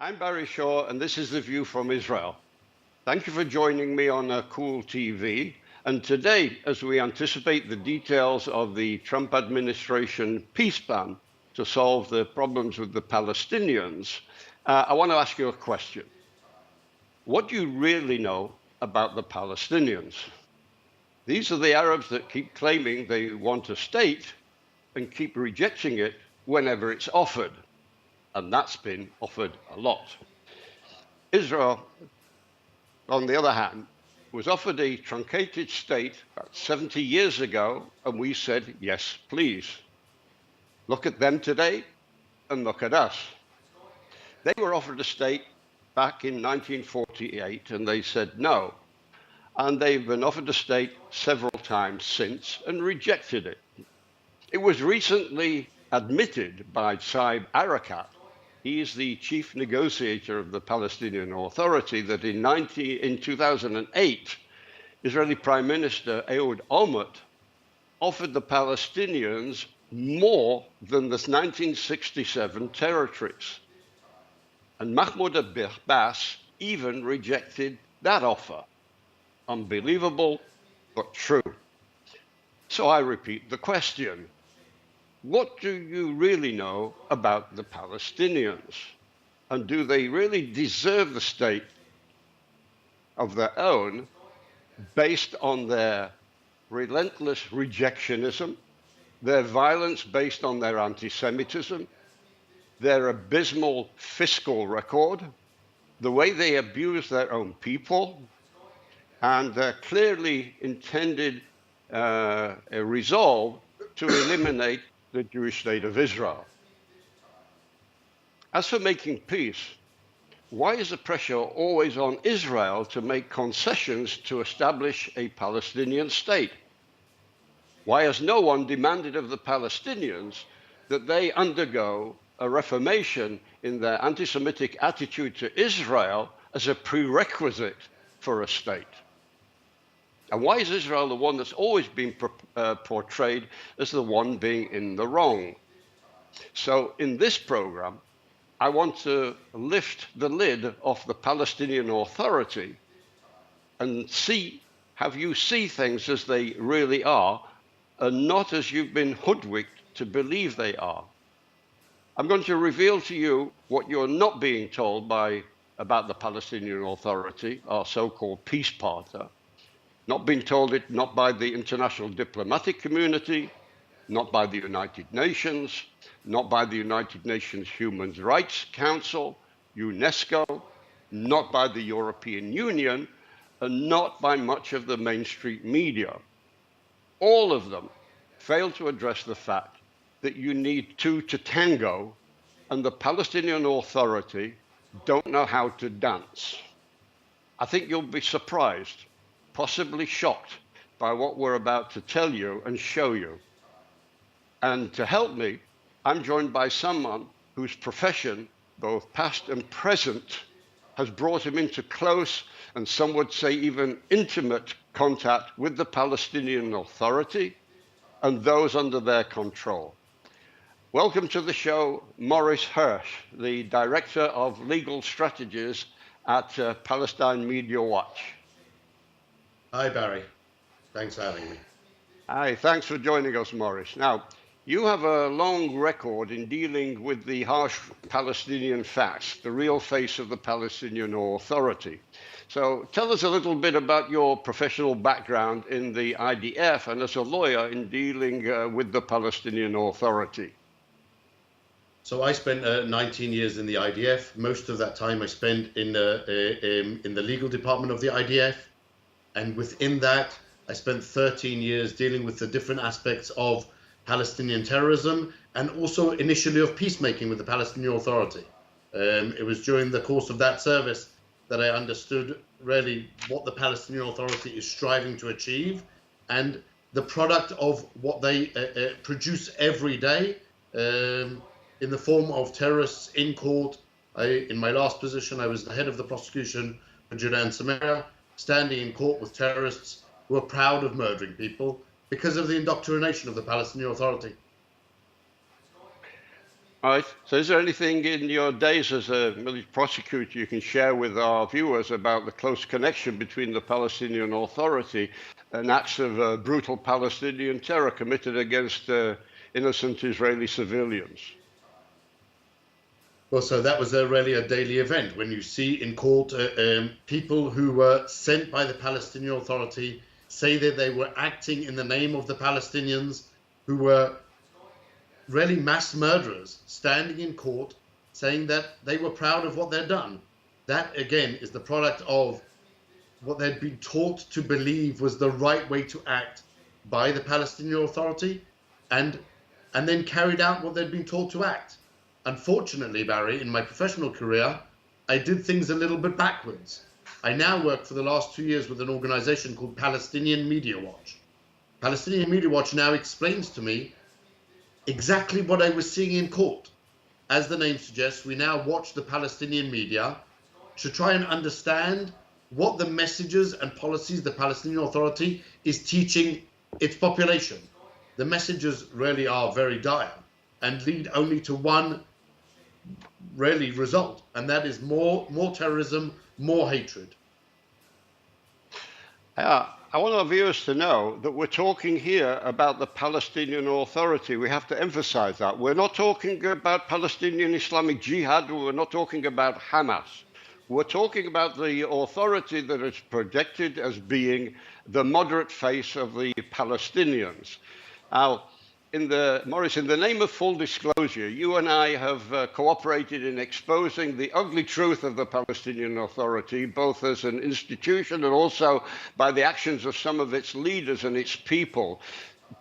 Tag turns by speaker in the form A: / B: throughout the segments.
A: I'm Barry Shaw, and this is The View from Israel. Thank you for joining me on CoolTV. And today, as we anticipate the details of the Trump administration peace plan to solve the problems with the Palestinians, I want to ask you a question. What do you really know about the Palestinians? These are the Arabs that keep claiming they want a state and keep rejecting it whenever it's offered. And that's been offered a lot. Israel, on the other hand, was offered a truncated state about 70 years ago, and we said, yes, please. Look at them today and look at us. They were offered a state back in 1948, and they said no. And they've been offered a state several times since and rejected it. It was recently admitted by Saeb Erekat. He is the chief negotiator of the Palestinian Authority, that in 2008, Israeli Prime Minister Ehud Olmert offered the Palestinians more than the 1967 territories. And Mahmoud Abbas even rejected that offer. Unbelievable, but true. So I repeat the question. What do you really know about the Palestinians? And do they really deserve the state of their own based on their relentless rejectionism, their violence based on their anti-Semitism, their abysmal fiscal record, the way they abuse their own people, and their clearly intended resolve to eliminate the Jewish state of Israel? As for making peace, why is the pressure always on Israel to make concessions to establish a Palestinian state? Why has no one demanded of the Palestinians that they undergo a reformation in their anti-Semitic attitude to Israel as a prerequisite for a state? And why is Israel the one that's always been portrayed as the one being in the wrong? So in this program, I want to lift the lid off the Palestinian Authority and have you see things as they really are, and not as you've been hoodwinked to believe they are. I'm going to reveal to you what you're not being told about the Palestinian Authority, our so-called peace partner. Not being told it, not by the international diplomatic community, not by the United Nations, not by the United Nations Human Rights Council, UNESCO, not by the European Union, and not by much of the mainstream media. All of them fail to address the fact that you need two to tango, and the Palestinian Authority don't know how to dance. I think you'll be surprised, possibly shocked by what we're about to tell you and show you. And to help me, I'm joined by someone whose profession, both past and present, has brought him into close, and some would say even intimate, contact with the Palestinian Authority and those under their control. Welcome to the show, Maurice Hirsch, the Director of Legal Strategies at Palestine Media Watch.
B: Hi, Barry. Thanks for having me.
A: Hi, thanks for joining us, Maurice. Now, you have a long record in dealing with the harsh Palestinian facts, the real face of the Palestinian Authority. So tell us a little bit about your professional background in the IDF and as a lawyer in dealing with the Palestinian Authority.
B: So I spent 19 years in the IDF. Most of that time I spent in the legal department of the IDF. And within that, I spent 13 years dealing with the different aspects of Palestinian terrorism and also initially of peacemaking with the Palestinian Authority. It was during the course of that service that I understood really what the Palestinian Authority is striving to achieve and the product of what they produce every day in the form of terrorists in court. In my last position, I was the head of the prosecution for Judea and Samaria, standing in court with terrorists who are proud of murdering people because of the indoctrination of the Palestinian Authority.
A: All right. So is there anything in your days as a military prosecutor you can share with our viewers about the close connection between the Palestinian Authority and acts of brutal Palestinian terror committed against innocent Israeli civilians?
B: Well, so that was really a daily event when you see in court people who were sent by the Palestinian Authority say that they were acting in the name of the Palestinians, who were really mass murderers, standing in court saying that they were proud of what they'd done. That, again, is the product of what they'd been taught to believe was the right way to act by the Palestinian Authority, and then carried out what they'd been taught to act. Unfortunately, Barry, in my professional career, I did things a little bit backwards. I now work for the last 2 years with an organization called Palestinian Media Watch. Palestinian Media Watch now explains to me exactly what I was seeing in court. As the name suggests, we now watch the Palestinian media to try and understand what the messages and policies the Palestinian Authority is teaching its population. The messages really are very dire and lead only to one really result, and that is more terrorism, more hatred.
A: I want our viewers to know that we're talking here about the Palestinian Authority. We have to emphasize that. We're not talking about Palestinian Islamic Jihad. We're not talking about Hamas. We're talking about the authority that is projected as being the moderate face of the Palestinians. Now, Maurice, in the name of full disclosure, you and I have cooperated in exposing the ugly truth of the Palestinian Authority, both as an institution and also by the actions of some of its leaders and its people.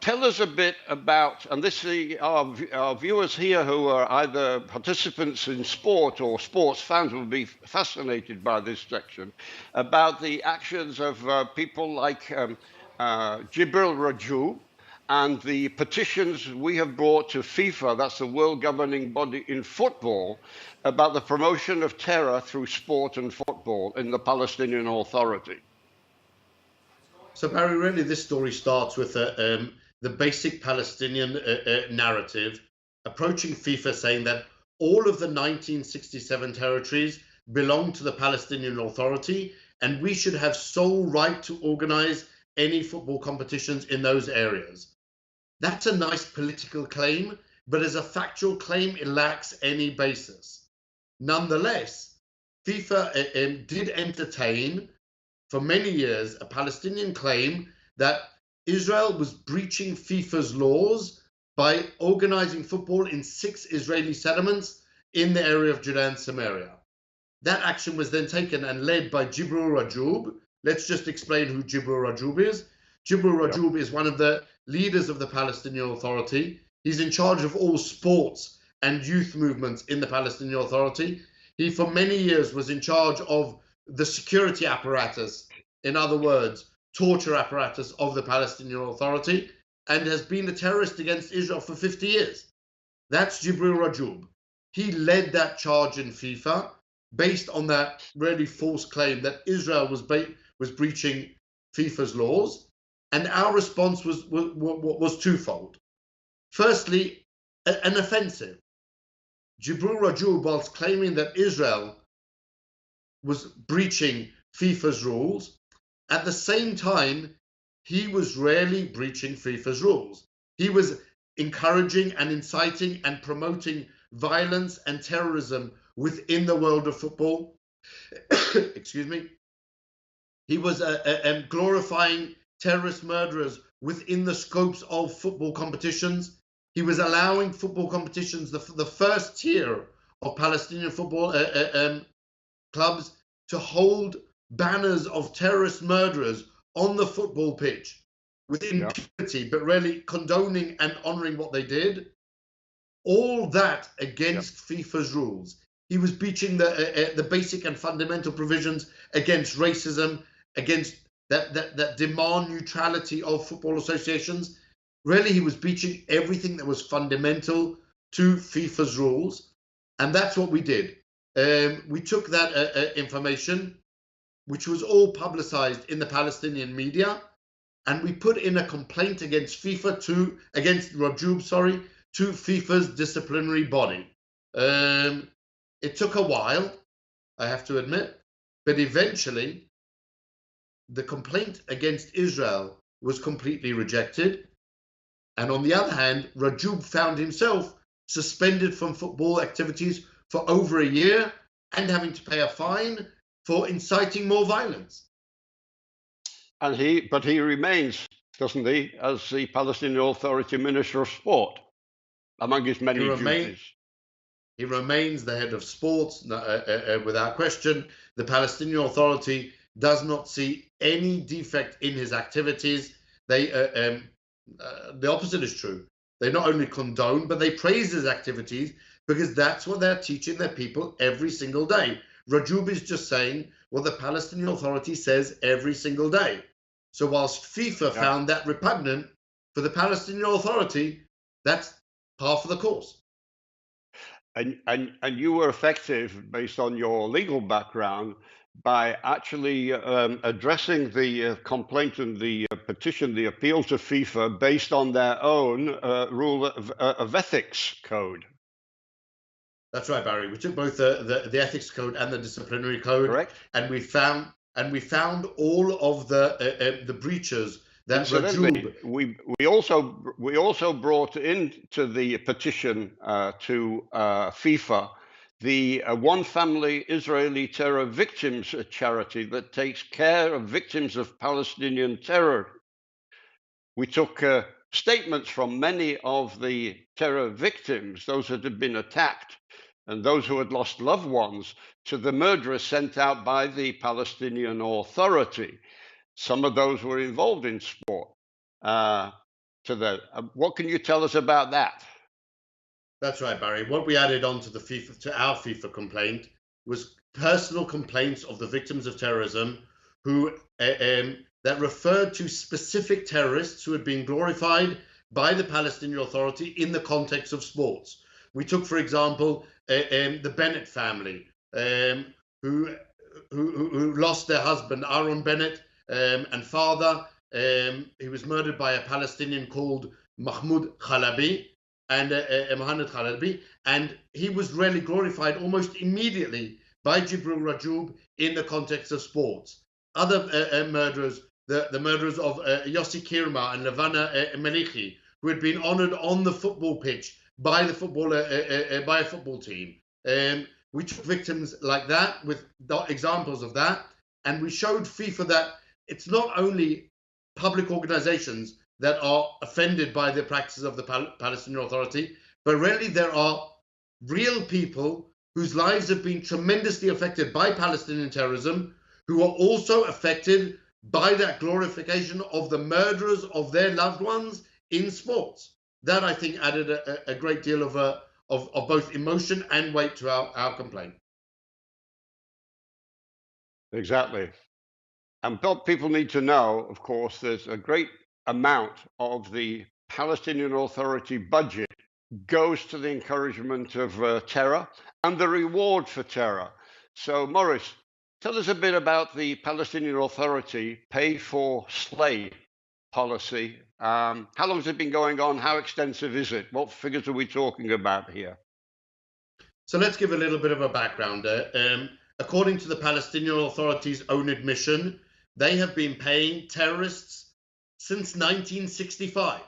A: Tell us a bit about, and our viewers here who are either participants in sport or sports fans will be fascinated by this section, about the actions of people like Jibril Rajoub, and the petitions we have brought to FIFA, that's the world governing body in football, about the promotion of terror through sport and football in the Palestinian Authority.
B: So, Barry, really this story starts with the basic Palestinian narrative approaching FIFA, saying that all of the 1967 territories belong to the Palestinian Authority, and we should have sole right to organize any football competitions in those areas. That's a nice political claim, but as a factual claim, it lacks any basis. Nonetheless, FIFA did entertain for many years a Palestinian claim that Israel was breaching FIFA's laws by organizing football in 6 Israeli settlements in the area of Judea and Samaria. That action was then taken and led by Jibril Rajoub. Let's just explain who Jibril Rajoub is. Jibril Rajoub is one of the leaders of the Palestinian Authority. He's in charge of all sports and youth movements in the Palestinian Authority. He, for many years, was in charge of the security apparatus, in other words, torture apparatus of the Palestinian Authority, and has been a terrorist against Israel for 50 years. That's Jibril Rajoub. He led that charge in FIFA based on that really false claim that Israel was breaching FIFA's laws. And our response was twofold. Firstly, an offensive. Jibril Rajoub, whilst claiming that Israel was breaching FIFA's rules, at the same time, he was rarely breaching FIFA's rules. He was encouraging and inciting and promoting violence and terrorism within the world of football. Excuse me. He was glorifying terrorist murderers within the scopes of football competitions. He was allowing football competitions, the first tier of Palestinian football clubs, to hold banners of terrorist murderers on the football pitch with impunity, but really condoning and honoring what they did. All that against FIFA's rules. He was breaching the basic and fundamental provisions against racism, against that demand neutrality of football associations. Really, he was breaching everything that was fundamental to FIFA's rules. And that's what we did. We took that information, which was all publicized in the Palestinian media, and we put in a complaint against FIFA against Rajoub, to FIFA's disciplinary body. It took a while, I have to admit, but eventually the complaint against Israel was completely rejected. And on the other hand, Rajub found himself suspended from football activities for over a year and having to pay a fine for inciting more violence.
A: And but he remains, doesn't he, as the Palestinian Authority Minister of Sport, among his many duties.
B: He remains the head of sports, without question. The Palestinian Authority does not see any defect in his activities. The opposite is true. They not only condone, but they praise his activities because that's what they're teaching their people every single day. Rajub is just saying what the Palestinian Authority says every single day. So whilst FIFA found that repugnant, for the Palestinian Authority, that's par for the course.
A: And you were effective, based on your legal background, by actually addressing the complaint and the petition, the appeal to FIFA, based on their own rule of ethics code.
B: That's right, Barry. We took both the ethics code and the disciplinary code,
A: correct,
B: and we found all of the breaches that
A: Rajub. We also brought into the petition to FIFA the One Family Israeli Terror Victims charity that takes care of victims of Palestinian terror. We took statements from many of the terror victims, those that had been attacked and those who had lost loved ones, to the murderers sent out by the Palestinian Authority. Some of those were involved in sport. What can you tell us about that?
B: That's right, Barry. What we added on to our FIFA complaint was personal complaints of the victims of terrorism who that referred to specific terrorists who had been glorified by the Palestinian Authority in the context of sports. We took, for example, the Bennett family, who lost their husband, Aaron Bennett, and father. He was murdered by a Palestinian called Mohamed Khalabi, and he was really glorified almost immediately by Jibril Rajub in the context of sports. Other murderers, the murderers of Yossi Kirma and Levana Melichi, who had been honored on the football pitch by a football team. We took victims like that with examples of that, and we showed FIFA that it's not only public organizations that are offended by the practices of the Palestinian Authority, but really there are real people whose lives have been tremendously affected by Palestinian terrorism, who are also affected by that glorification of the murderers of their loved ones in sports. That, I think, added a great deal of both emotion and weight to our complaint.
A: Exactly. And people need to know, of course, there's a great amount of the Palestinian Authority budget goes to the encouragement of terror and the reward for terror. So, Maurice, tell us a bit about the Palestinian Authority pay for slay policy. How long has it been going on? How extensive is it? What figures are we talking about here?
B: So let's give a little bit of a background. According to the Palestinian Authority's own admission, they have been paying terrorists since 1965,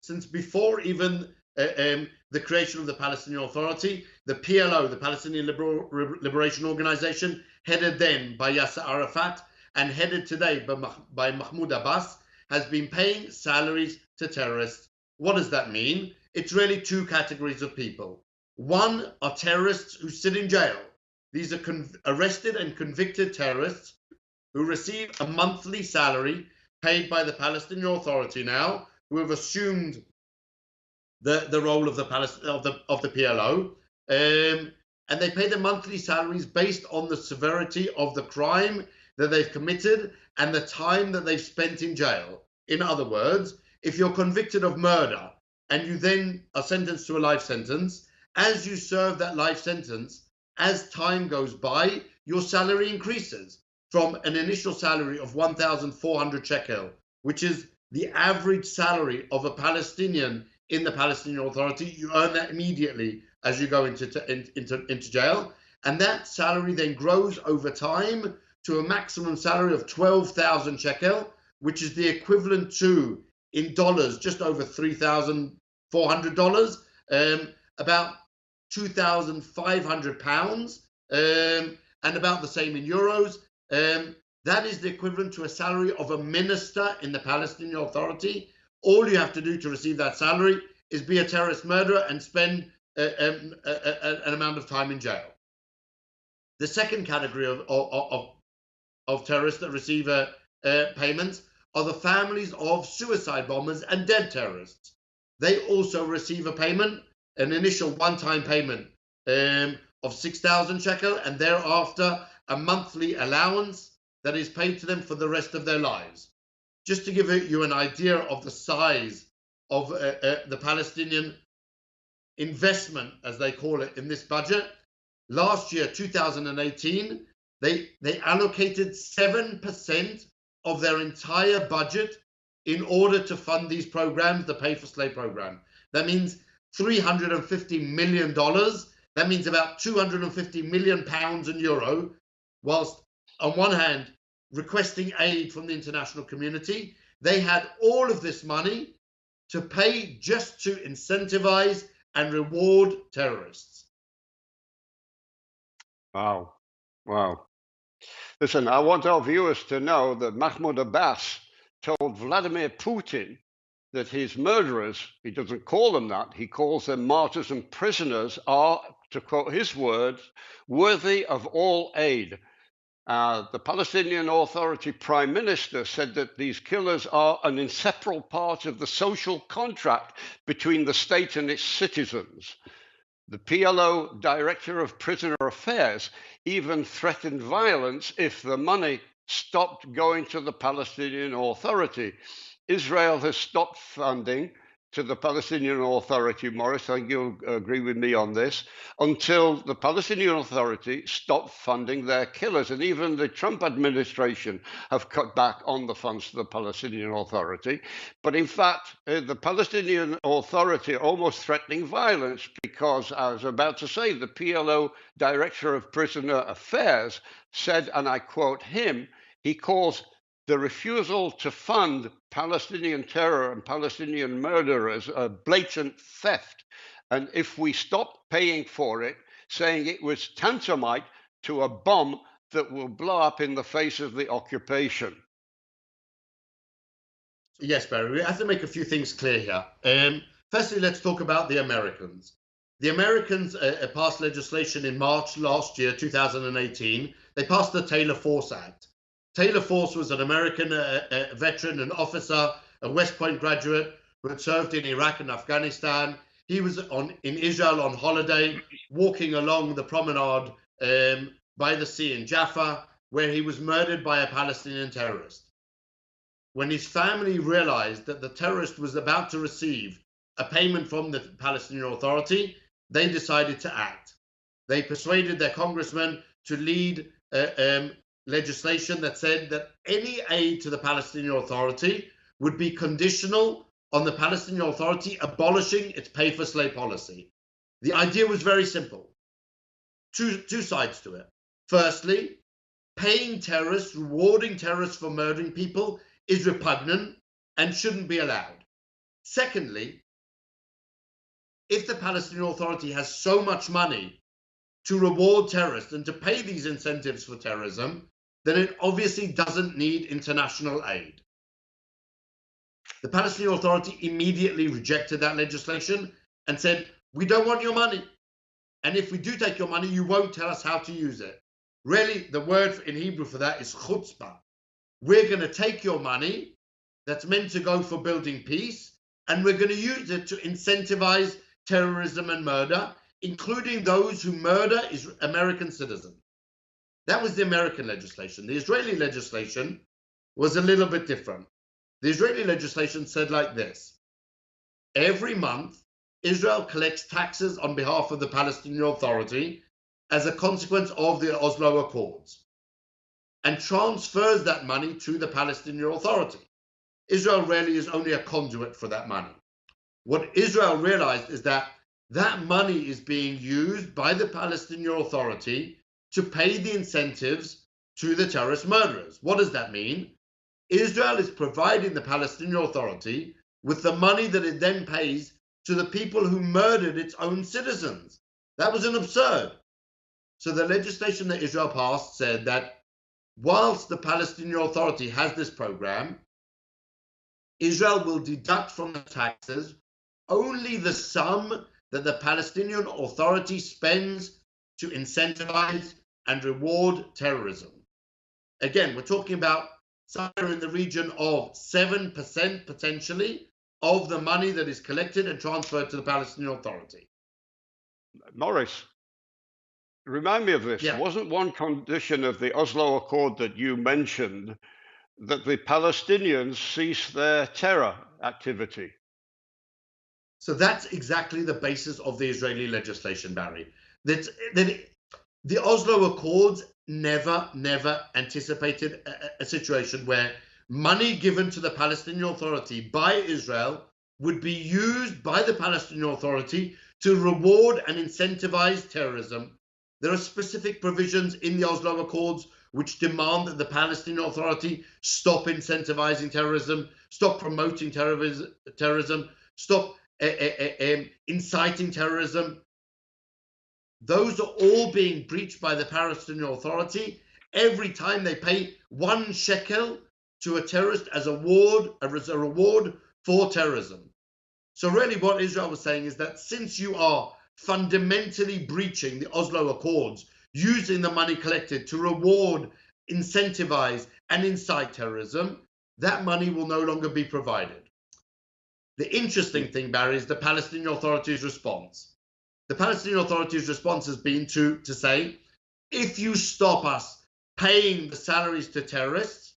B: since before even the creation of the Palestinian Authority. The PLO, the Palestinian Liberation Organization, headed then by Yasser Arafat and headed today by Mahmoud Abbas, has been paying salaries to terrorists. What does that mean? It's really two categories of people. One are terrorists who sit in jail. These are arrested and convicted terrorists who receive a monthly salary paid by the Palestinian Authority now, who have assumed the role of the PLO, and they pay the monthly salaries based on the severity of the crime that they've committed and the time that they've spent in jail. In other words, if you're convicted of murder and you then are sentenced to a life sentence, as you serve that life sentence, as time goes by, your salary increases from an initial salary of 1,400 shekel, which is the average salary of a Palestinian in the Palestinian Authority, you earn that immediately as you go into jail. And that salary then grows over time to a maximum salary of 12,000 shekel, which is the equivalent to, in dollars, just over $3,400, about 2,500 pounds, and about the same in euros. That is the equivalent to a salary of a minister in the Palestinian Authority. All you have to do to receive that salary is be a terrorist murderer and spend an amount of time in jail. The second category of terrorists that receive payments are the families of suicide bombers and dead terrorists. They also receive a payment, an initial one-time payment of 6,000 shekel, and thereafter a monthly allowance that is paid to them for the rest of their lives. Just to give you an idea of the size of the Palestinian investment, as they call it, in this budget, last year, 2018, they allocated 7% of their entire budget in order to fund these programs, the Pay for Slay program. That means $350 million. That means about 250 million pounds and euro, whilst on one hand requesting aid from the international community, they had all of this money to pay just to incentivize and reward terrorists.
A: Wow. Wow. Listen, I want our viewers to know that Mahmoud Abbas told Vladimir Putin that his murderers, he doesn't call them that, he calls them martyrs and prisoners, are, to quote his words, worthy of all aid. The Palestinian Authority Prime Minister said that these killers are an inseparable part of the social contract between the state and its citizens. The PLO Director of Prisoner Affairs even threatened violence if the money stopped going to the Palestinian Authority. Israel has stopped funding to the Palestinian Authority, Morris, I think you'll agree with me on this, until the Palestinian Authority stopped funding their killers. And even the Trump administration have cut back on the funds to the Palestinian Authority. But in fact, the Palestinian Authority are almost threatening violence because, I was about to say, the PLO Director of Prisoner Affairs said, and I quote him, he calls the refusal to fund Palestinian terror and Palestinian murderers a blatant theft. And if we stopped paying for it, saying it was tantamount to a bomb that will blow up in the face of the occupation.
B: Yes, Barry, we have to make a few things clear here. Firstly, let's talk about the Americans. The Americans passed legislation in March last year, 2018. They passed the Taylor Force Act. Taylor Force was an American veteran, an officer, a West Point graduate who had served in Iraq and Afghanistan. He was in Israel on holiday, walking along the promenade by the sea in Jaffa, where he was murdered by a Palestinian terrorist. When his family realized that the terrorist was about to receive a payment from the Palestinian Authority, they decided to act. They persuaded their congressman to lead legislation that said that any aid to the Palestinian Authority would be conditional on the Palestinian Authority abolishing its pay-for-slay policy. The idea was very simple. Two sides to it. Firstly, paying terrorists, rewarding terrorists for murdering people is repugnant and shouldn't be allowed. Secondly, if the Palestinian Authority has so much money to reward terrorists and to pay these incentives for terrorism, then it obviously doesn't need international aid. The Palestinian Authority immediately rejected that legislation and said, we don't want your money. And if we do take your money, you won't tell us how to use it. Really, the word in Hebrew for that is chutzpah. We're going to take your money that's meant to go for building peace, and we're going to use it to incentivize terrorism and murder, including those who murder American citizens. That was the American legislation. The Israeli legislation was a little bit different. The Israeli legislation said like this: every month, Israel collects taxes on behalf of the Palestinian Authority as a consequence of the Oslo Accords and transfers that money to the Palestinian Authority. Israel really is only a conduit for that money. What Israel realized is that that money is being used by the Palestinian Authority to pay the incentives to the terrorist murderers. What does that mean? Israel is providing the Palestinian Authority with the money that it then pays to the people who murdered its own citizens. That was an absurd. So the legislation that Israel passed said that whilst the Palestinian Authority has this program, Israel will deduct from the taxes only the sum that the Palestinian Authority spends to incentivize and reward terrorism. Again, we're talking about somewhere in the region of 7% potentially of the money that is collected and transferred to the Palestinian Authority.
A: Morris, remind me of this.
B: Yeah.
A: Wasn't one condition of the Oslo Accord that you mentioned that the Palestinians cease their terror activity?
B: So that's exactly the basis of the Israeli legislation, Barry. That the Oslo Accords never anticipated a situation where money given to the Palestinian Authority by Israel would be used by the Palestinian Authority to reward and incentivize terrorism. There are specific provisions in the Oslo Accords which demand that the Palestinian Authority stop incentivizing terrorism, stop promoting terrorism, stop inciting terrorism. Those are all being breached by the Palestinian Authority every time they pay 1 shekel to a terrorist as a reward for terrorism. So really what Israel was saying is that since you are fundamentally breaching the Oslo Accords, using the money collected to reward, incentivize, and incite terrorism, that money will no longer be provided. The interesting thing, Barry, is the Palestinian Authority's response. The Palestinian Authority's response has been to say, if you stop us paying the salaries to terrorists,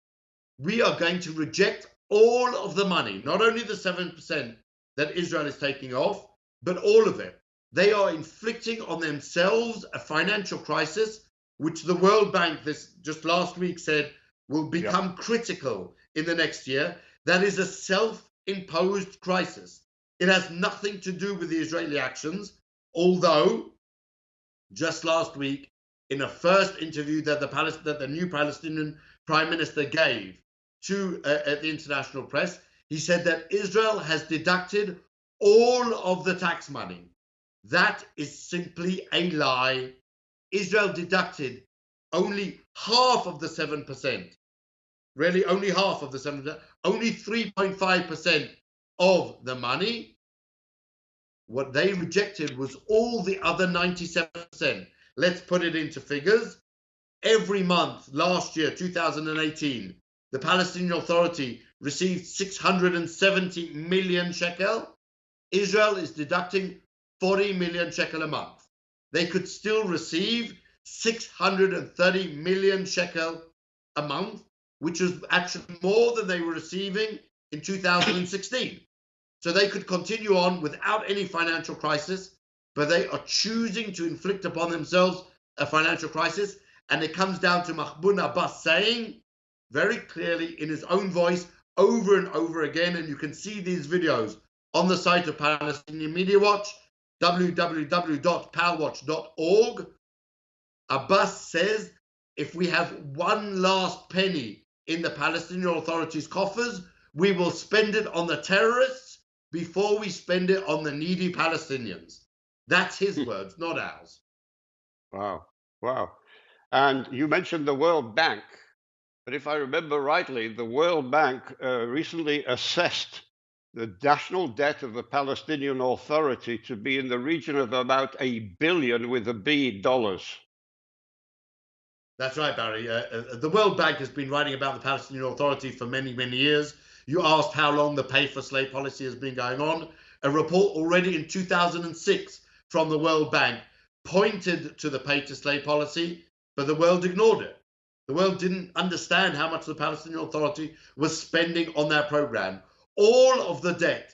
B: we are going to reject all of the money, not only the 7% that Israel is taking off, but all of it. They are inflicting on themselves a financial crisis, which the World Bank just last week said will become critical in the next year. That is a self-imposed crisis. It has nothing to do with the Israeli actions, although just last week, in a first interview that the new Palestinian Prime Minister gave to the international press, he said that Israel has deducted all of the tax money. That is simply a lie. Israel deducted only half of the 7%. Really, only half of the 7%. Only 3.5% of the money. What they rejected was all the other 97%. Let's put it into figures. Every month last year, 2018, the Palestinian Authority received 670 million shekel. Israel is deducting 40 million shekel a month. They could still receive 630 million shekel a month, which was actually more than they were receiving in 2016. So they could continue on without any financial crisis, but they are choosing to inflict upon themselves a financial crisis. And it comes down to Mahmoud Abbas saying very clearly in his own voice over and over again, and you can see these videos on the site of Palestinian Media Watch, www.palwatch.org. Abbas says, if we have one last penny in the Palestinian Authority's coffers, we will spend it on the terrorists before we spend it on the needy Palestinians. That's his words, not ours.
A: Wow. Wow. And you mentioned the World Bank. But if I remember rightly, the World Bank recently assessed the national debt of the Palestinian Authority to be in the region of about $1 billion with a B dollars.
B: That's right, Barry. The World Bank has been writing about the Palestinian Authority for many years. You asked how long the pay for slave policy has been going on. A report already in 2006 from the World Bank pointed to the pay to slave policy, but the world ignored it. The world didn't understand how much the Palestinian Authority was spending on that program. All of the debt,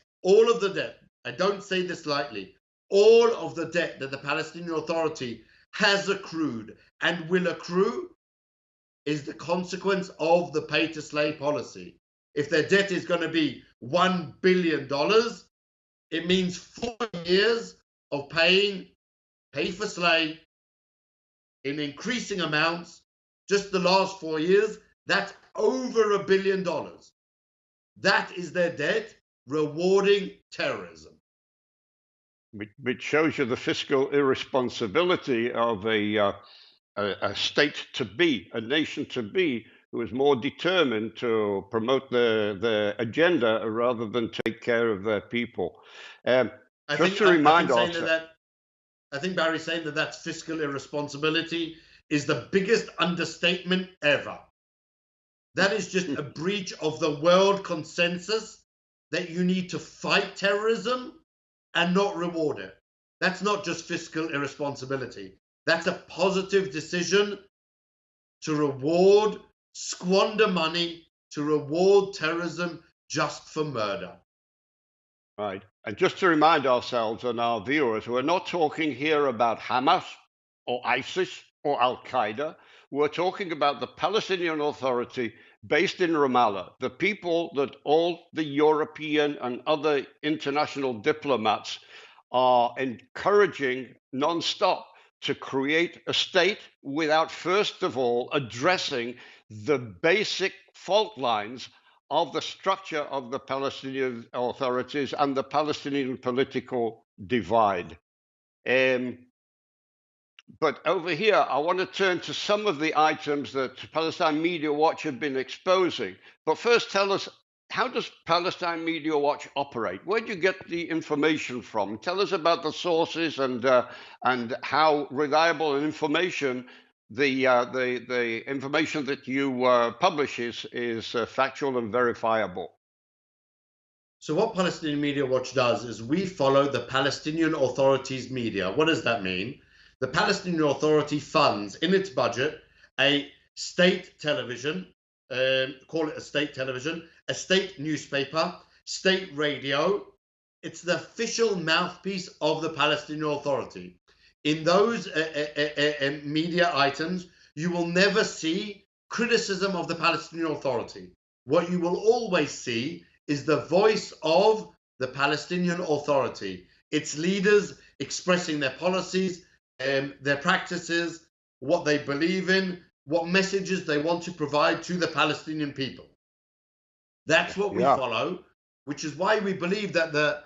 B: I don't say this lightly, all of the debt that the Palestinian Authority has accrued and will accrue is the consequence of the pay to slave policy. If their debt is going to be $1 billion, It means 4 years of pay for slay in increasing amounts. Just the last 4 years, that's over $1 billion. That is their debt, rewarding terrorism.
A: Which shows you the fiscal irresponsibility of a state to be, a nation to be, who is more determined to promote the agenda rather than take care of their people. Just to remind ourselves.
B: I think Barry's saying that that's fiscal irresponsibility is the biggest understatement ever. That is just a breach of the world consensus that you need to fight terrorism and not reward it. That's not just fiscal irresponsibility. That's a positive decision to squander money to reward terrorism just for murder.
A: Right. And just to remind ourselves and our viewers, we're not talking here about Hamas or ISIS or Al Qaeda. We're talking about the Palestinian Authority based in Ramallah, the people that all the European and other international diplomats are encouraging non-stop to create a state without first of all addressing the basic fault lines of the structure of the Palestinian authorities and the Palestinian political divide. But over here, I want to turn to some of the items that Palestine Media Watch have been exposing. But first, tell us, how does Palestine Media Watch operate? Where do you get the information from? Tell us about the sources and how reliable and information the information that you publish is factual and verifiable.
B: So what Palestinian Media Watch does is we follow the Palestinian Authority's media. What does that mean? The Palestinian Authority funds in its budget a state television, call it a state television, a state newspaper, state radio. It's the official mouthpiece of the Palestinian Authority. In those media items, you will never see criticism of the Palestinian Authority. What you will always see is the voice of the Palestinian Authority, its leaders expressing their policies, their practices, what they believe in, what messages they want to provide to the Palestinian people. That's what we follow, which is why we believe that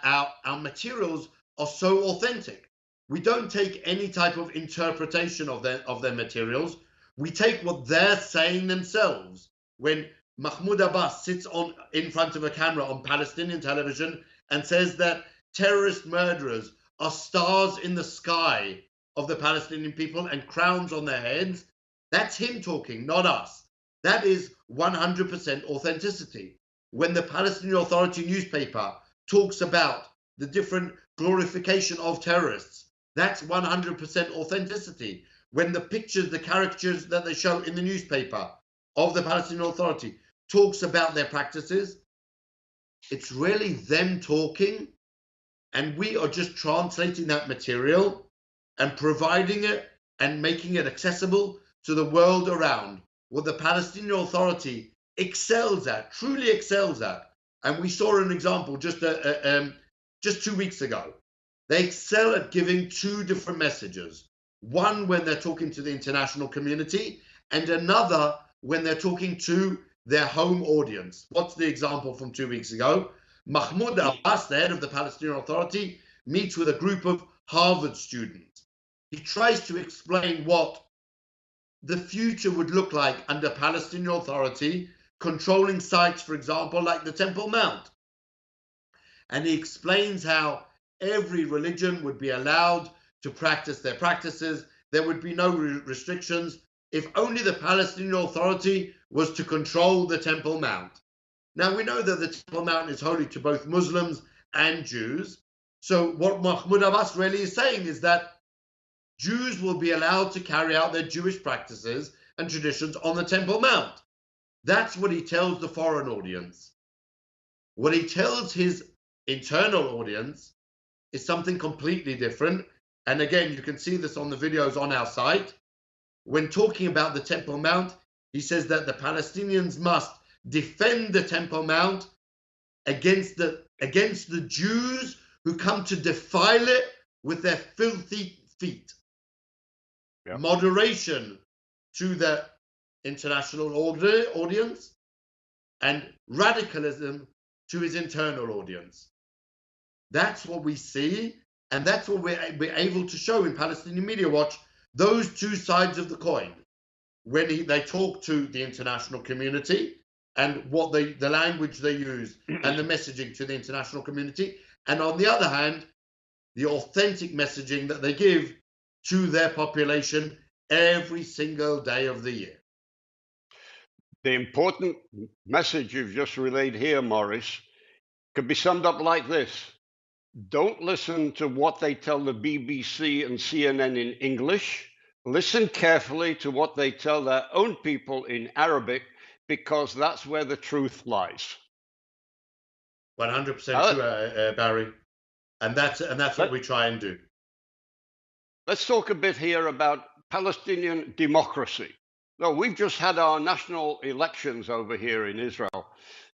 B: our materials are so authentic. We don't take any type of interpretation of their materials. We take what they're saying themselves. When Mahmoud Abbas sits in front of a camera on Palestinian television and says that terrorist murderers are stars in the sky of the Palestinian people and crowns on their heads, that's him talking, not us. That is 100% authenticity. When the Palestinian Authority newspaper talks about the different glorification of terrorists, that's 100% authenticity. When the pictures, the caricatures that they show in the newspaper of the Palestinian Authority talks about their practices, it's really them talking, and we are just translating that material and providing it and making it accessible to the world around. What the Palestinian Authority excels at, truly excels at, and we saw an example just 2 weeks ago. They excel at giving two different messages. One when they're talking to the international community, and another when they're talking to their home audience. What's the example from 2 weeks ago? Mahmoud Abbas, the head of the Palestinian Authority, meets with a group of Harvard students. He tries to explain what the future would look like under Palestinian Authority, controlling sites, for example, like the Temple Mount. And he explains how every religion would be allowed to practice their practices. There would be no restrictions if only the Palestinian Authority was to control the Temple Mount. Now, we know that the Temple Mount is holy to both Muslims and Jews. So what Mahmoud Abbas really is saying is that Jews will be allowed to carry out their Jewish practices and traditions on the Temple Mount. That's what he tells the foreign audience. What he tells his internal audience is something completely different. And again, you can see this on the videos on our site. When talking about the Temple Mount, he says that the Palestinians must defend the Temple Mount against the Jews who come to defile it with their filthy feet.
A: Yeah.
B: Moderation to the international audience, and radicalism to his internal audience. That's what we see, and that's what we're able to show in Palestinian Media Watch, those two sides of the coin. When they talk to the international community and what the language they use and the messaging to the international community, and on the other hand, the authentic messaging that they give to their population every single day of the year.
A: The important message you've just relayed here, Morris, could be summed up like this. Don't listen to what they tell the BBC and CNN in English. Listen carefully to what they tell their own people in Arabic, because that's where the truth lies.
B: 100% true, Barry. And that's what we try and do.
A: Let's talk a bit here about Palestinian democracy. No, we've just had our national elections over here in Israel.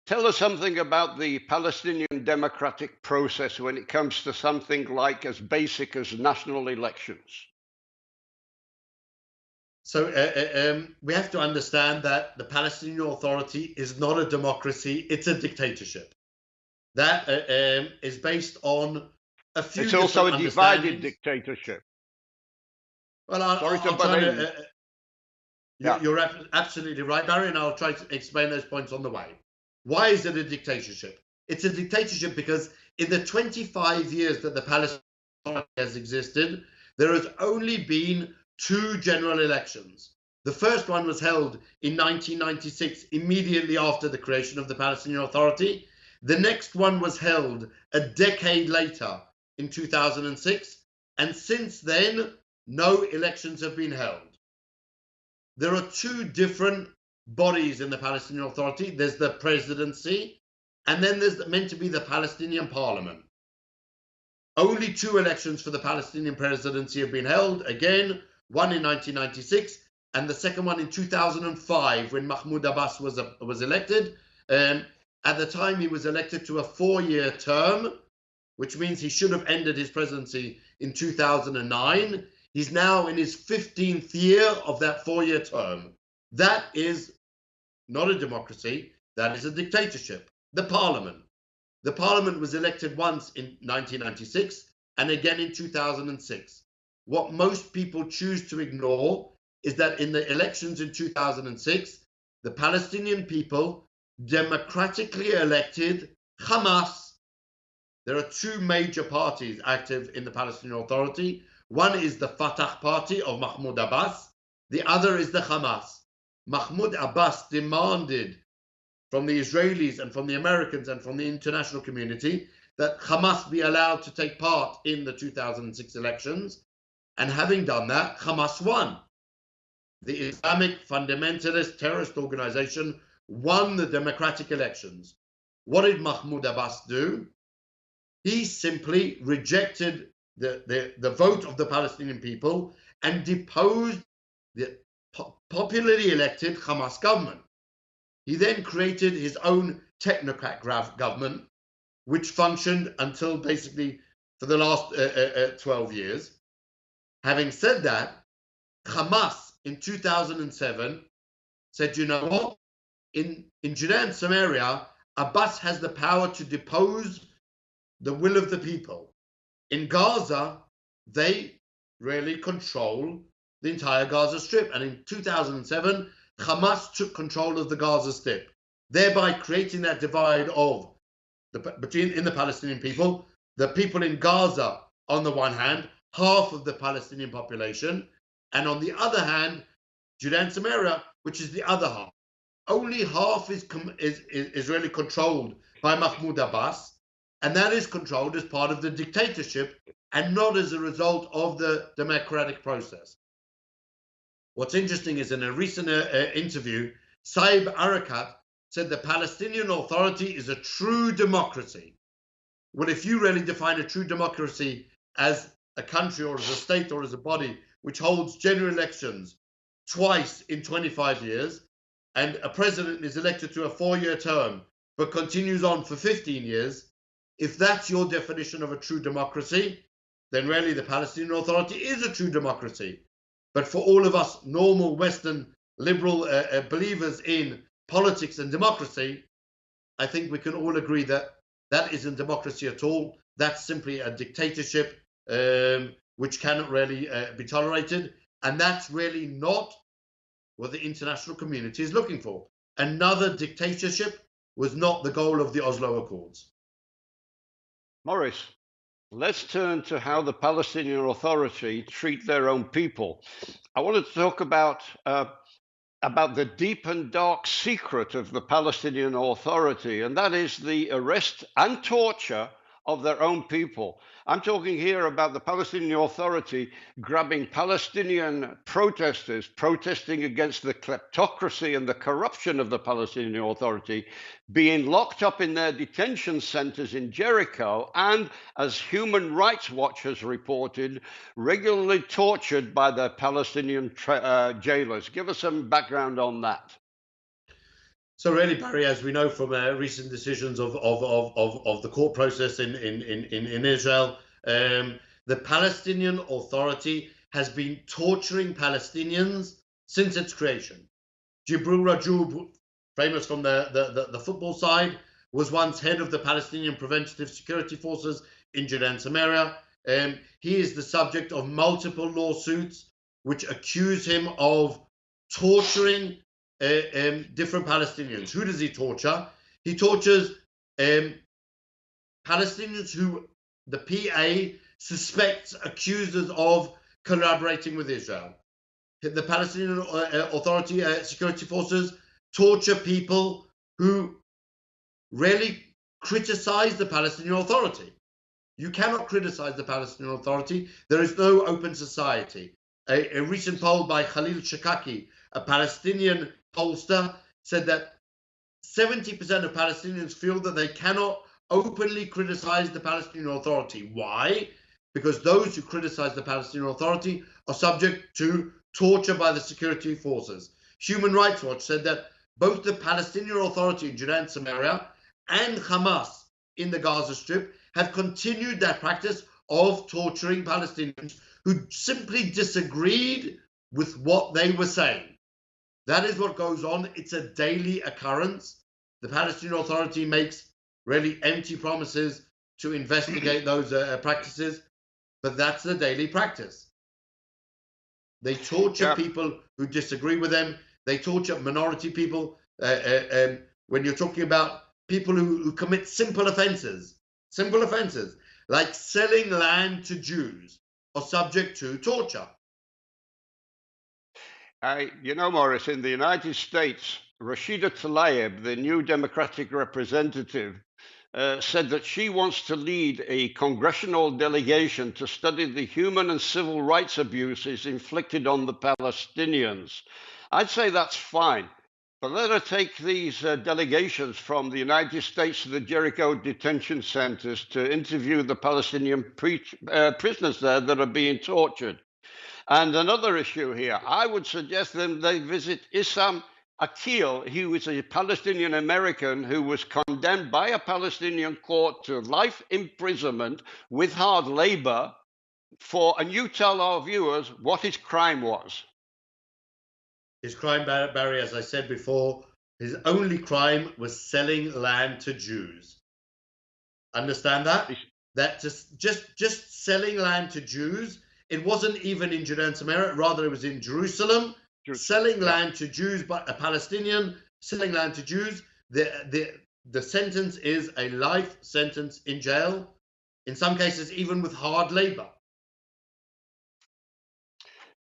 A: Tell us something about the Palestinian democratic process when it comes to something like as basic as national elections.
B: So we have to understand that the Palestinian Authority is not a democracy, it's a dictatorship. That is based on a few
A: It's also a divided dictatorship.
B: Well, you're absolutely right, Barry, and I'll try to explain those points on the way. Why is it a dictatorship? It's a dictatorship because in the 25 years that the Palestinian Authority has existed, there has only been 2 general elections. The first one was held in 1996, immediately after the creation of the Palestinian Authority. The next one was held a decade later in 2006, and since then, no elections have been held. There are 2 different bodies in the Palestinian Authority. There's the presidency, and then there's meant to be the Palestinian parliament. Only 2 elections for the Palestinian presidency have been held. Again, one in 1996, and the second one in 2005 when Mahmoud Abbas was elected. At the time, he was elected to a 4-year term, which means he should have ended his presidency in 2009. He's now in his 15th year of that 4-year term. That is not a democracy. That is a dictatorship. The parliament. The parliament was elected once in 1996 and again in 2006. What most people choose to ignore is that in the elections in 2006, the Palestinian people democratically elected Hamas. There are 2 major parties active in the Palestinian Authority. One is the Fatah party of Mahmoud Abbas. The other is the Hamas. Mahmoud Abbas demanded from the Israelis and from the Americans and from the international community that Hamas be allowed to take part in the 2006 elections. And having done that, Hamas won. The Islamic fundamentalist terrorist organization won the democratic elections. What did Mahmoud Abbas do? He simply rejected the vote of the Palestinian people and deposed the popularly elected Hamas government. He then created his own technocrat government, which functioned until basically for the last 12 years. Having said that, Hamas in 2007 said, you know what? In Judea and Samaria, Abbas has the power to depose the will of the people. In Gaza, they really control the entire Gaza Strip. And in 2007, Hamas took control of the Gaza Strip, thereby creating that divide of in the Palestinian people, the people in Gaza on the one hand, half of the Palestinian population, and on the other hand, Judea and Samaria, which is the other half. Only half is really controlled by Mahmoud Abbas, and that is controlled as part of the dictatorship and not as a result of the democratic process. What's interesting is in a recent interview, Saeb Erekat said the Palestinian Authority is a true democracy. Well, if you really define a true democracy as a country or as a state or as a body which holds general elections twice in 25 years, and a president is elected to a 4-year term, but continues on for 15 years, if that's your definition of a true democracy, then really the Palestinian Authority is a true democracy. But for all of us normal Western liberal believers in politics and democracy, I think we can all agree that that isn't democracy at all. That's simply a dictatorship, which cannot really be tolerated. And that's really not what the international community is looking for. Another dictatorship was not the goal of the Oslo Accords.
A: Morris, let's turn to how the Palestinian Authority treat their own people. I wanted to talk about the deep and dark secret of the Palestinian Authority, and that is the arrest and torture of their own people. I'm talking here about the Palestinian Authority grabbing Palestinian protesters protesting against the kleptocracy and the corruption of the Palestinian Authority, being locked up in their detention centers in Jericho, and, as Human Rights Watch has reported, regularly tortured by the Palestinian jailers. Give us some background on that.
B: So really, Barry, as we know from recent decisions of the court process in Israel, the Palestinian Authority has been torturing Palestinians since its creation. Jibril Rajoub, famous from the football side, was once head of the Palestinian Preventative Security Forces in Judea and Samaria. He is the subject of multiple lawsuits which accuse him of torturing different Palestinians. Who does he torture? He tortures Palestinians who the PA suspects, accuses of collaborating with Israel. The Palestinian Authority security forces torture people who really criticize the Palestinian Authority. You cannot criticize the Palestinian Authority. There is no open society. A recent poll by Khalil Shakaki, a Palestinian pollster, said that 70% of Palestinians feel that they cannot openly criticize the Palestinian Authority. Why? Because those who criticize the Palestinian Authority are subject to torture by the security forces. Human Rights Watch said that both the Palestinian Authority in Judea and Samaria and Hamas in the Gaza Strip have continued their practice of torturing Palestinians who simply disagreed with what they were saying. That is what goes on. It's a daily occurrence. The Palestinian Authority makes really empty promises to investigate those practices, but that's the daily practice. They torture people who disagree with them. They torture minority people. When you're talking about people who commit simple offenses, like selling land to Jews, are subject to torture.
A: You know, Morris, in the United States, Rashida Tlaib, the new Democratic representative, said that she wants to lead a congressional delegation to study the human and civil rights abuses inflicted on the Palestinians. I'd say that's fine, but let her take these delegations from the United States to the Jericho detention centers to interview the Palestinian prisoners there that are being tortured. And another issue here, I would suggest them they visit Issam Akil, who is a Palestinian American who was condemned by a Palestinian court to life imprisonment with hard labor and you tell our viewers what his crime was.
B: His crime, Barry, as I said before, his only crime was selling land to Jews. Understand that? That just selling land to Jews. It wasn't even in Judea and Samaria, rather it was in Jerusalem. Selling land to Jews, but a Palestinian selling land to Jews. The sentence is a life sentence in jail, in some cases even with hard labor.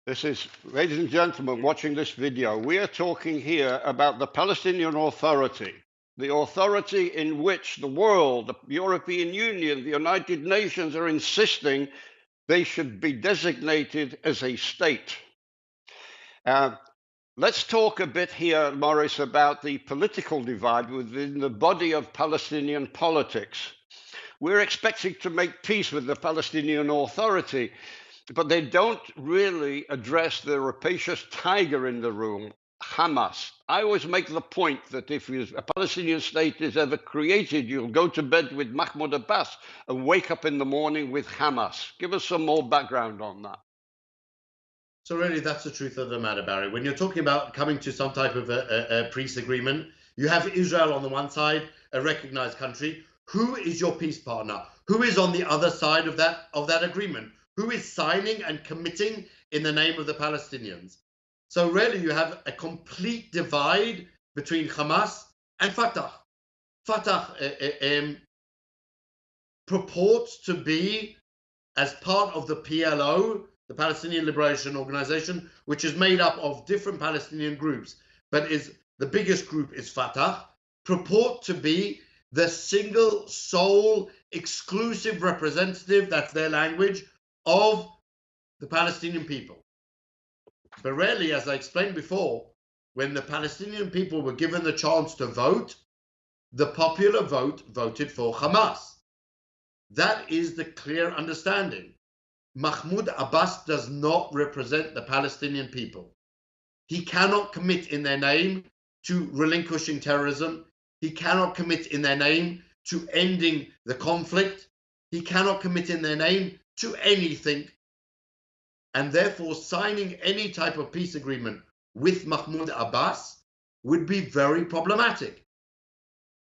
A: This is, ladies and gentlemen, watching this video, we are talking here about the Palestinian Authority, the authority in which the world, the European Union, the United Nations are insisting they should be designated as a state. Let's talk a bit here, Morris, about the political divide within the body of Palestinian politics. We're expecting to make peace with the Palestinian Authority, but they don't really address the rapacious tiger in the room, Hamas. I always make the point that if a Palestinian state is ever created, you'll go to bed with Mahmoud Abbas and wake up in the morning with Hamas. Give us some more background on that.
B: So really, that's the truth of the matter, Barry. When you're talking about coming to some type of a peace agreement, you have Israel on the one side, a recognized country. Who is your peace partner? Who is on the other side of that agreement? Who is signing and committing in the name of the Palestinians? So really, you have a complete divide between Hamas and Fatah. Fatah purports to be, as part of the PLO, the Palestinian Liberation Organization, which is made up of different Palestinian groups, but is the biggest group is Fatah, purport to be the single, sole, exclusive representative, that's their language, of the Palestinian people. But really, as I explained before, when the Palestinian people were given the chance to vote, the popular vote voted for Hamas. That is the clear understanding. Mahmoud Abbas does not represent the Palestinian people. He cannot commit in their name to relinquishing terrorism. He cannot commit in their name to ending the conflict. He cannot commit in their name to anything. And therefore, signing any type of peace agreement with Mahmoud Abbas would be very problematic.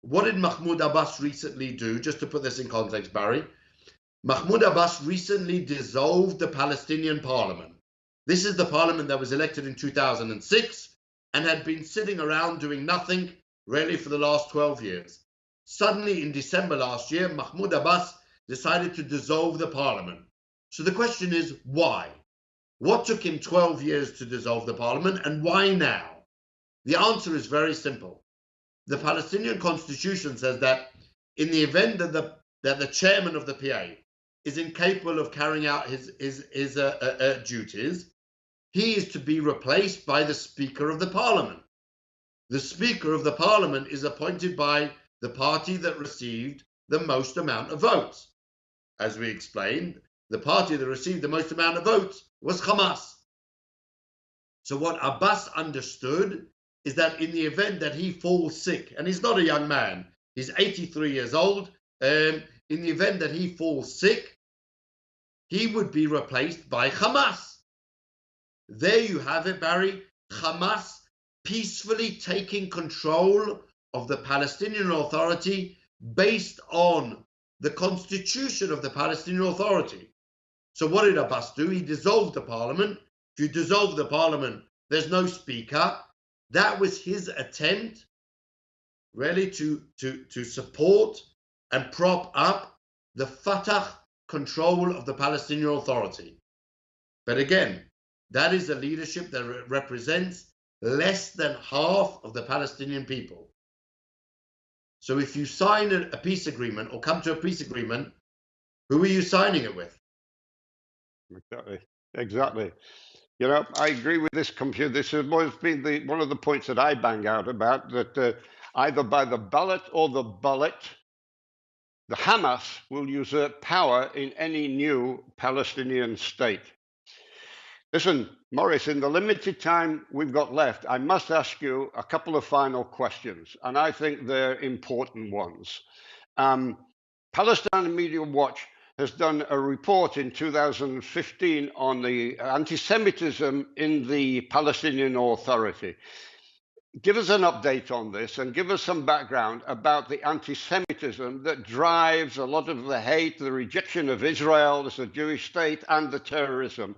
B: What did Mahmoud Abbas recently do? Just to put this in context, Barry. Mahmoud Abbas recently dissolved the Palestinian parliament. This is the parliament that was elected in 2006 and had been sitting around doing nothing really for the last 12 years. Suddenly, in December last year, Mahmoud Abbas decided to dissolve the parliament. So the question is, why? What took him 12 years to dissolve the parliament, and why now? The answer is very simple. The Palestinian constitution says that in the event that the chairman of the PA is incapable of carrying out his duties, he is to be replaced by the Speaker of the Parliament. The Speaker of the Parliament is appointed by the party that received the most amount of votes. As we explained, the party that received the most amount of votes was Hamas. So what Abbas understood is that in the event that he falls sick, and he's not a young man, he's 83 years old, in the event that he falls sick, he would be replaced by Hamas. There you have it, Barry. Hamas peacefully taking control of the Palestinian Authority based on the constitution of the Palestinian Authority. So what did Abbas do? He dissolved the parliament. If you dissolve the parliament, there's no speaker. That was his attempt really to support and prop up the Fatah control of the Palestinian Authority. But again, that is a leadership that represents less than half of the Palestinian people. So if you sign a peace agreement or come to a peace agreement, who are you signing it with?
A: Exactly. You know, I agree with this computer. This has always been one of the points that I bang out about, that either by the ballot or the bullet, the Hamas will usurp power in any new Palestinian state. Listen, Maurice, in the limited time we've got left, I must ask you a couple of final questions, and I think they're important ones. Palestine Media Watch has done a report in 2015 on the anti-Semitism in the Palestinian Authority. Give us an update on this and give us some background about the anti-Semitism that drives a lot of the hate, the rejection of Israel as a Jewish state, and the terrorism,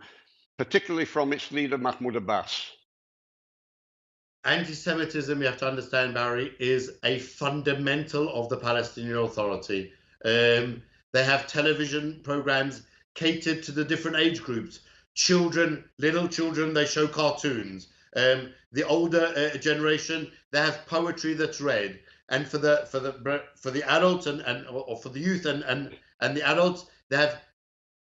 A: particularly from its leader, Mahmoud Abbas.
B: Anti-Semitism, you have to understand, Barry, is a fundamental of the Palestinian Authority. They have television programs catered to the different age groups. Children, little children, they show cartoons. The older generation, they have poetry that's read. And for the adults or for the youth and the adults, they have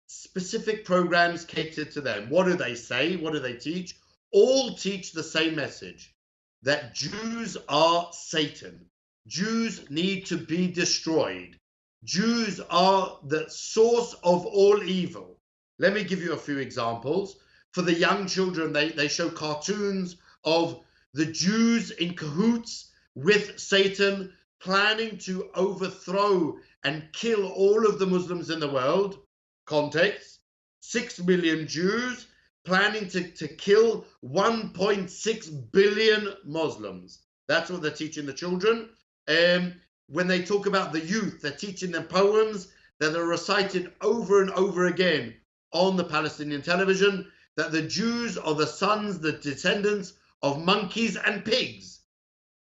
B: specific programs catered to them. What do they say? What do they teach? All teach the same message, that Jews are Satan. Jews need to be destroyed. Jews are the source of all evil. Let me give you a few examples. For the young children, they show cartoons of the Jews in cahoots with Satan, planning to overthrow and kill all of the Muslims in the world. Context: 6 million Jews planning to kill 1.6 billion Muslims. That's what they're teaching the children. When they talk about the youth, they're teaching them poems that are recited over and over again on the Palestinian television, that the Jews are the sons, the descendants of monkeys and pigs.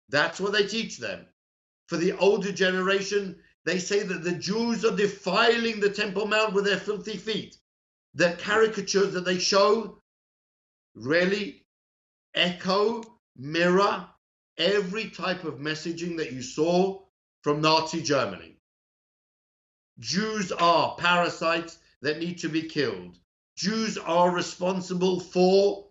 B: That's what they teach them. For the older generation, they say that the Jews are defiling the Temple Mount with their filthy feet. The caricatures that they show really echo, mirror every type of messaging that you saw from Nazi Germany. Jews are parasites that need to be killed. Jews are responsible for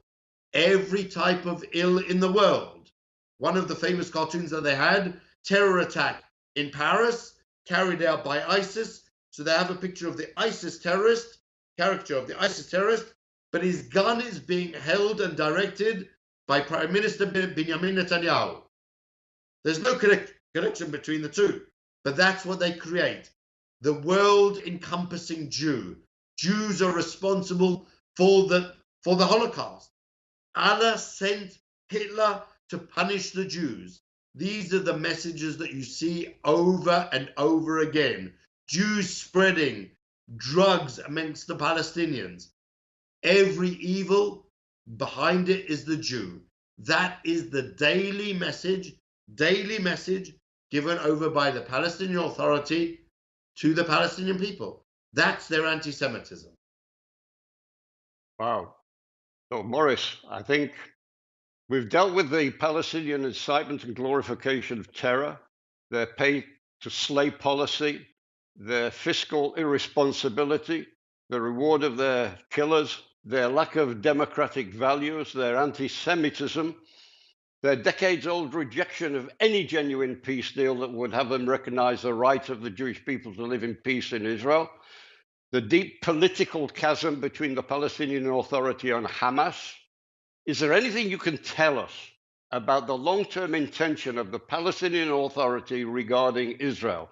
B: every type of ill in the world. One of the famous cartoons that they had, terror attack in Paris, carried out by ISIS. So they have a picture of the ISIS terrorist, caricature of the ISIS terrorist, but his gun is being held and directed by Prime Minister Benjamin Netanyahu. There's no connection between the two, but that's what they create. The world-encompassing Jew. Jews are responsible for the Holocaust. Allah sent Hitler to punish the Jews. These are the messages that you see over and over again. Jews spreading drugs amongst the Palestinians. Every evil, behind it is the Jew. That is the daily message given over by the Palestinian Authority to the Palestinian people. That's their anti-Semitism.
A: Wow. So, Morris, I think we've dealt with the Palestinian incitement and glorification of terror, their pay to slay policy, their fiscal irresponsibility, the reward of their killers, their lack of democratic values, their anti-Semitism, their decades-old rejection of any genuine peace deal that would have them recognize the right of the Jewish people to live in peace in Israel, the deep political chasm between the Palestinian Authority and Hamas. Is there anything you can tell us about the long-term intention of the Palestinian Authority regarding Israel?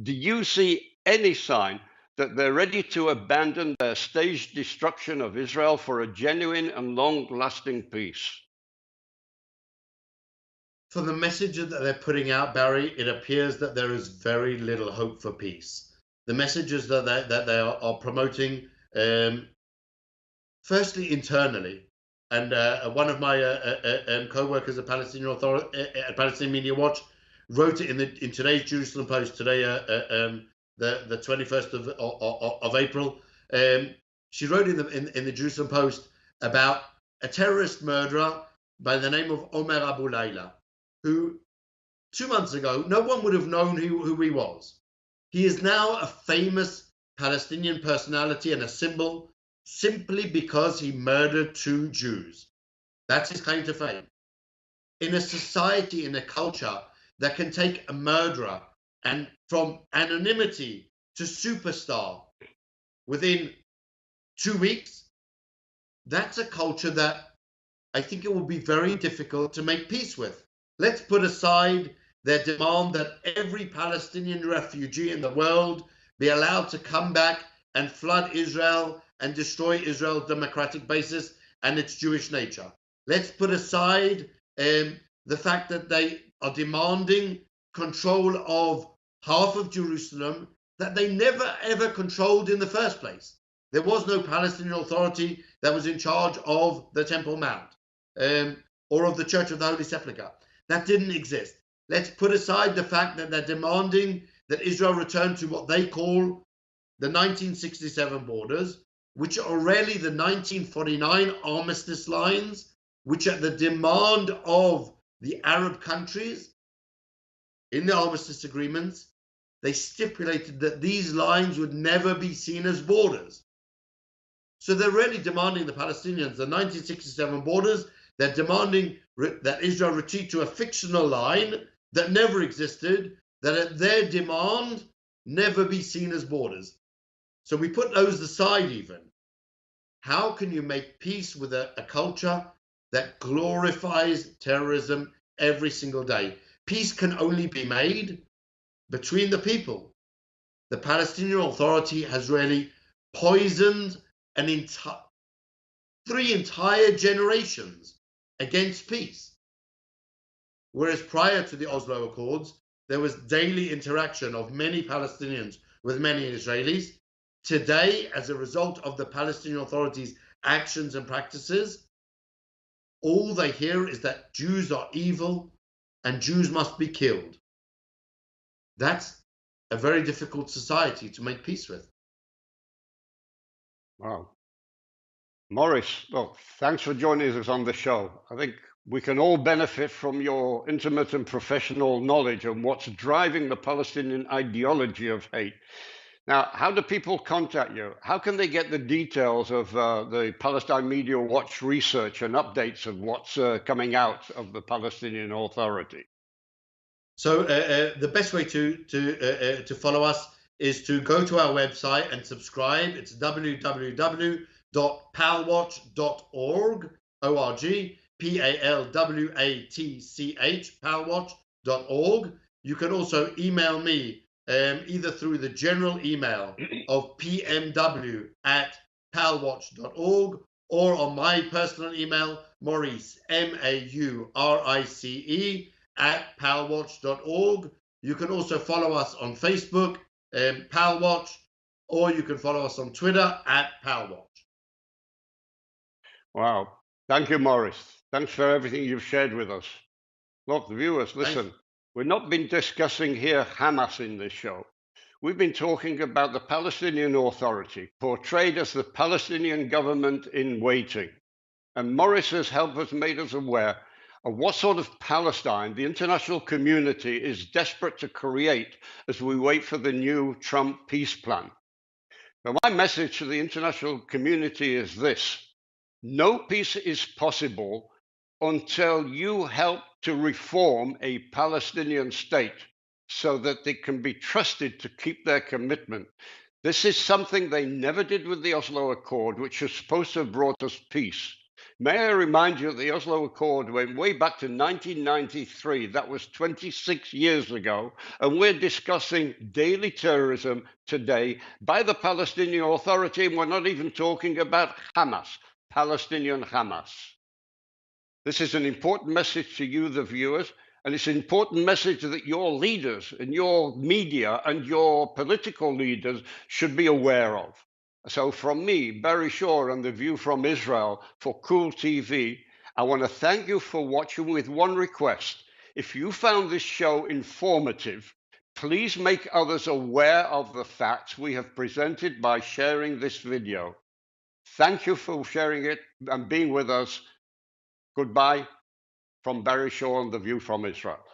A: Do you see any sign that they're ready to abandon their staged destruction of Israel for a genuine and long-lasting peace?
B: For the messages that they're putting out, Barry, it appears that there is very little hope for peace. The messages that they are promoting, firstly internally, and one of my co-workers at Palestinian Authority, at Palestinian Media Watch, wrote it in today's Jerusalem Post today, the 21st of April. She wrote in the Jerusalem Post about a terrorist murderer by the name of Omer Abu Layla, who 2 months ago no one would have known who he was. He is now a famous Palestinian personality and a symbol simply because he murdered 2 Jews. That's his claim to fame. In a society, in a culture that can take a murderer and from anonymity to superstar within 2 weeks, that's a culture that I think it will be very difficult to make peace with. Let's put aside their demand that every Palestinian refugee in the world be allowed to come back and flood Israel and destroy Israel's democratic basis and its Jewish nature. Let's put aside the fact that they are demanding control of half of Jerusalem that they never ever controlled in the first place. There was no Palestinian Authority that was in charge of the Temple Mount or of the Church of the Holy Sepulchre. That didn't exist. Let's put aside the fact that they're demanding that Israel return to what they call the 1967 borders, which are really the 1949 armistice lines, which at the demand of the Arab countries in the armistice agreements, they stipulated that these lines would never be seen as borders. So they're really demanding the Palestinians, the 1967 borders, they're demanding that Israel retreat to a fictional line that never existed, that at their demand never be seen as borders. So we put those aside even. How can you make peace with a culture that glorifies terrorism every single day. Peace can only be made between the people. The Palestinian Authority has really poisoned three entire generations against peace. Whereas prior to the Oslo Accords, there was daily interaction of many Palestinians with many Israelis. Today, as a result of the Palestinian Authority's actions and practices, all they hear is that Jews are evil and Jews must be killed. That's a very difficult society to make peace with.
A: Wow. Morris, well, thanks for joining us on the show. I think we can all benefit from your intimate and professional knowledge on what's driving the Palestinian ideology of hate. Now, how do people contact you? How can they get the details of the Palestine Media Watch research and updates of what's coming out of the Palestinian Authority?
B: So the best way to follow us is to go to our website and subscribe. It's www.palwatch.org, O-R-G, P-A-L-W-A-T-C-H, palwatch.org. You can also email me either through the general email of pmw@palwatch.org or on my personal email, Maurice, M-A-U-R-I-C-E, @palwatch.org. You can also follow us on Facebook, Palwatch, or you can follow us on Twitter @Palwatch.
A: Wow. Thank you, Morris. Thanks for everything you've shared with us. Look, viewers, listen, we've not been discussing here Hamas in this show. We've been talking about the Palestinian Authority, portrayed as the Palestinian government in waiting. And Morris has helped us, made us aware of what sort of Palestine the international community is desperate to create as we wait for the new Trump peace plan. So my message to the international community is this: no peace is possible until you help to reform a Palestinian state so that they can be trusted to keep their commitment. This is something they never did with the Oslo Accord, which was supposed to have brought us peace. May I remind you, the Oslo Accord went way back to 1993. That was 26 years ago. And we're discussing daily terrorism today by the Palestinian Authority. And we're not even talking about Hamas, Palestinian Hamas. This is an important message to you, the viewers, and it's an important message that your leaders and your media and your political leaders should be aware of. So from me, Barry Shaw, and The View from Israel for CoolTV, I want to thank you for watching with one request. If you found this show informative, please make others aware of the facts we have presented by sharing this video. Thank you for sharing it and being with us. Goodbye from Barry Shaw and The View from Israel.